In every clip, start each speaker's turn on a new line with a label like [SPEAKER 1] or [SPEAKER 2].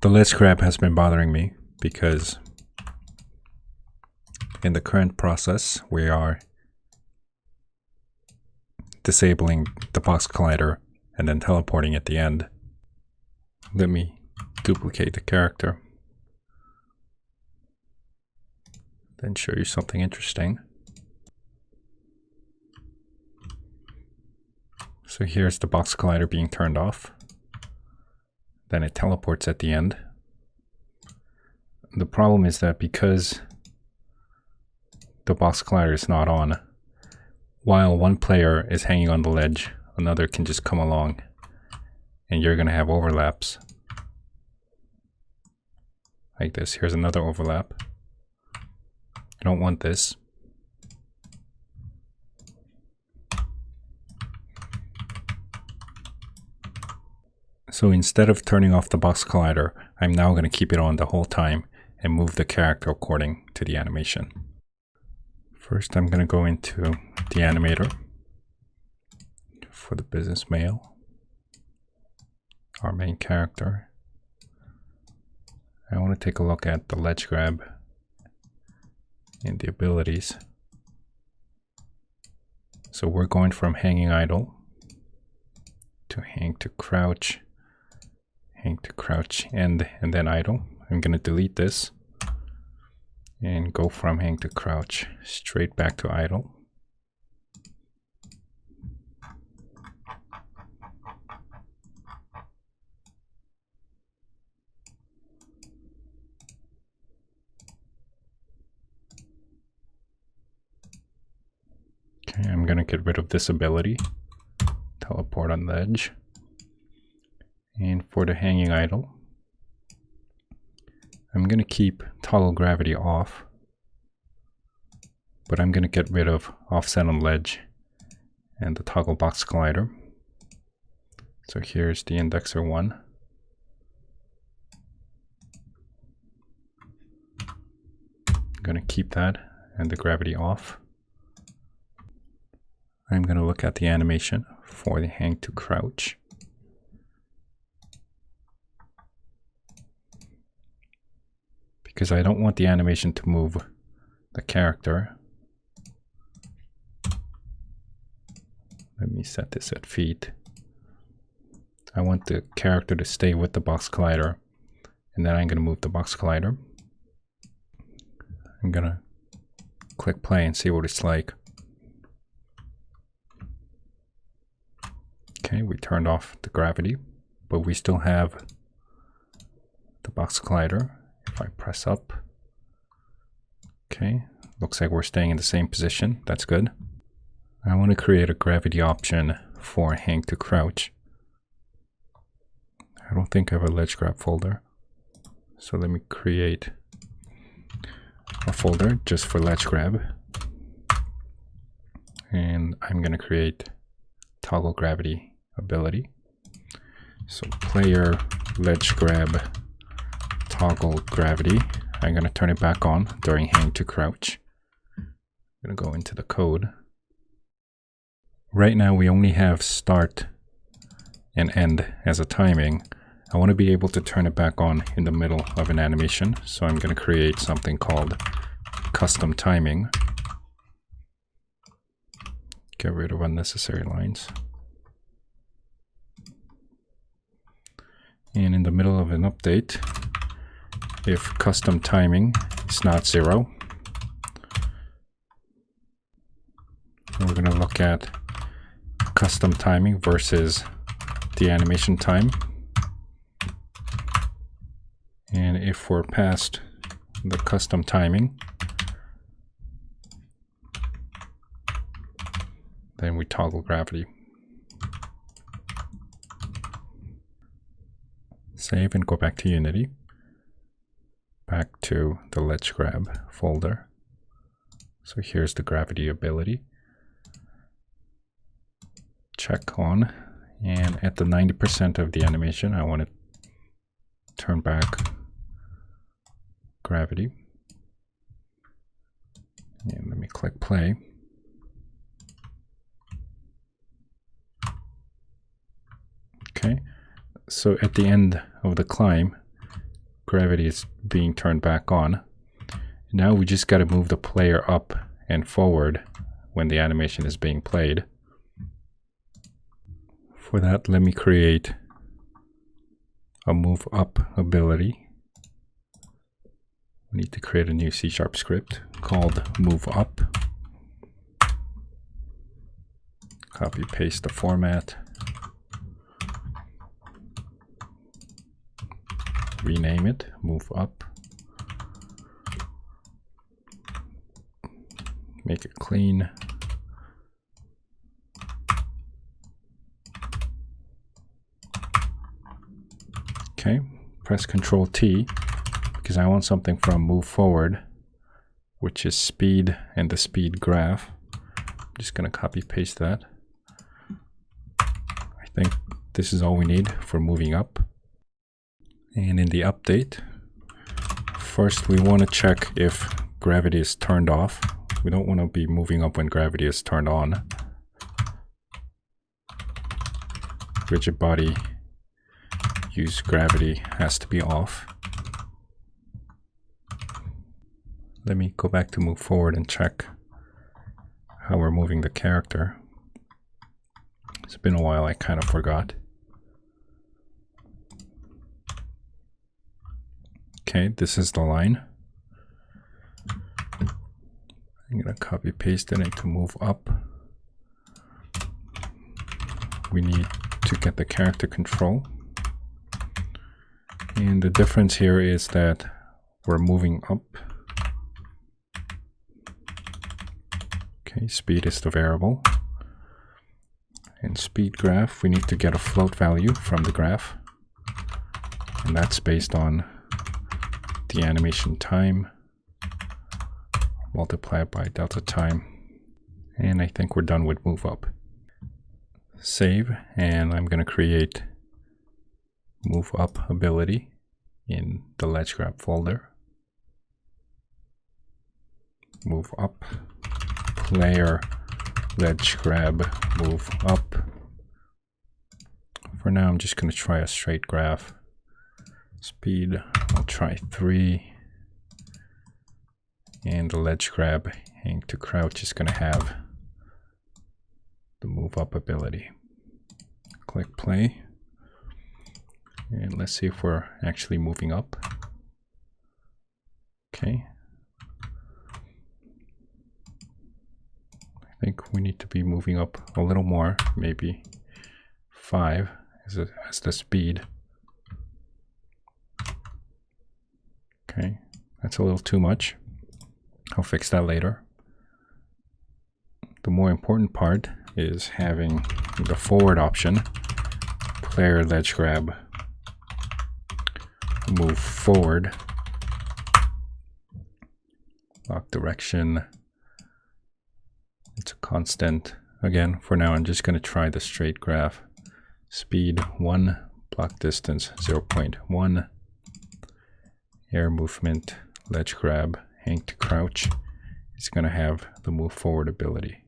[SPEAKER 1] The ledge grab has been bothering me because in the current process we are disabling the box collider and then teleporting at the end. Let me duplicate the character, then show you something interesting. So here's the box collider being turned off. Then it teleports at the end. The problem is that because the box collider is not on, while one player is hanging on the ledge, another can just come along and you're going to have overlaps like this. Here's another overlap. I don't want this. So instead of turning off the box collider, I'm now going to keep it on the whole time and move the character according to the animation. First, I'm going to go into the animator for the business mail, our main character. I want to take a look at the ledge grab and the abilities. So we're going from hanging idle to hang to crouch end, and then idle. I'm going to delete this and go from hang to crouch straight back to idle. Okay, I'm going to get rid of this ability, teleport on ledge. And for the hanging idle, I'm going to keep toggle gravity off, but I'm going to get rid of offset on ledge and the toggle box collider. So here's the indexer 1. I'm going to keep that and the gravity off. I'm going to look at the animation for the hang to crouch. Because I don't want the animation to move the character. Let me set this at feet. I want the character to stay with the box collider, and then I'm going to move the box collider. I'm going to click play and see what it's like. Okay, we turned off the gravity, but we still have the box collider. If I press up, okay, looks like we're staying in the same position. That's good. I want to create a gravity option for hang to crouch. I don't think I have a ledge grab folder, so let me create a folder just for ledge grab, and I'm going to create toggle gravity ability. So player ledge grab toggle gravity. I'm going to turn it back on during hang to crouch. I'm going to go into the code. Right now we only have start and end as a timing. I want to be able to turn it back on in the middle of an animation, so I'm going to create something called custom timing. Get rid of unnecessary lines. And in the middle of an update, if custom timing is not 0, we're going to look at custom timing versus the animation time. And if we're past the custom timing, then we toggle gravity. Save and go back to Unity. Back to the ledge grab folder. So here's the gravity ability. Check on, and at the 90% of the animation, I want to turn back gravity. And let me click play. Okay, so at the end of the climb, gravity is being turned back on. Now we just got to move the player up and forward when the animation is being played. For that, let me create a move up ability. We need to create a new C# script called move up. Copy paste the format. Rename it, move up. Make it clean. Okay, press Ctrl T because I want something from move forward, which is speed and the speed graph. I'm just going to copy paste that. I think this is all we need for moving up. And in the update, first we want to check if gravity is turned off. We don't want to be moving up when gravity is turned on. Rigid body use gravity has to be off. Let me go back to move forward and check how we're moving the character. It's been a while, I kind of forgot. Okay, this is the line. I'm going to copy paste it into move up. We need to get the character control. And the difference here is that we're moving up. Okay, speed is the variable. And speed graph, we need to get a float value from the graph. And that's based on the animation time multiplied by delta time. And I think we're done with move up. Save, and I'm going to create move up ability in the ledge grab folder. Move up, player ledge grab, move up. For now, I'm just going to try a straight graph. Speed, I'll try 3. And the ledge grab, hang to crouch is going to have the move up ability. Click play. And let's see if we're actually moving up. Okay. I think we need to be moving up a little more, maybe 5 as the speed. Okay, that's a little too much. I'll fix that later. The more important part is having the forward option, player ledge grab, move forward, lock direction. It's a constant. Again, for now, I'm just going to try the straight graph. Speed 1, block distance 0.1, air movement, ledge grab, hang to crouch. It's going to have the move forward ability.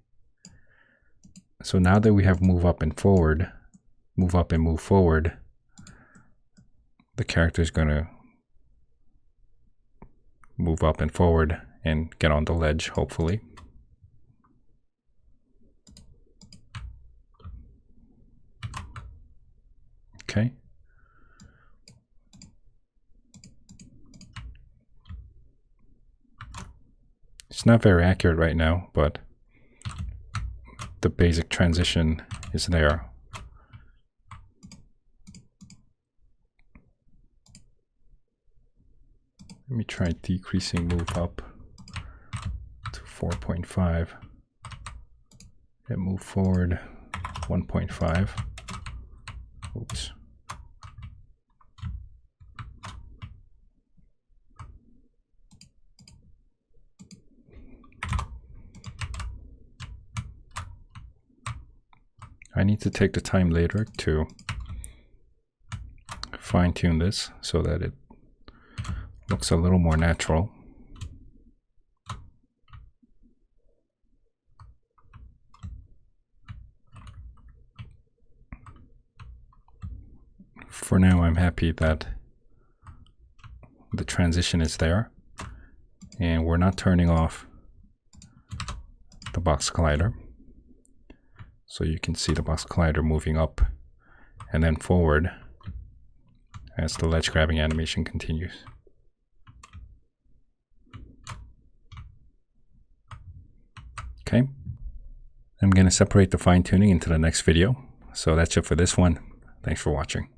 [SPEAKER 1] So now that we have move up and forward, move up and move forward, the character is going to move up and forward and get on the ledge, hopefully. Okay. It's not very accurate right now, but the basic transition is there. Let me try decreasing move up to 4.5 and move forward 1.5. Oops. I need to take the time later to fine-tune this so that it looks a little more natural. For now, I'm happy that the transition is there, and we're not turning off the box collider. So you can see the box collider moving up and then forward as the ledge grabbing animation continues. Okay, I'm going to separate the fine tuning into the next video. So that's it for this one. Thanks for watching.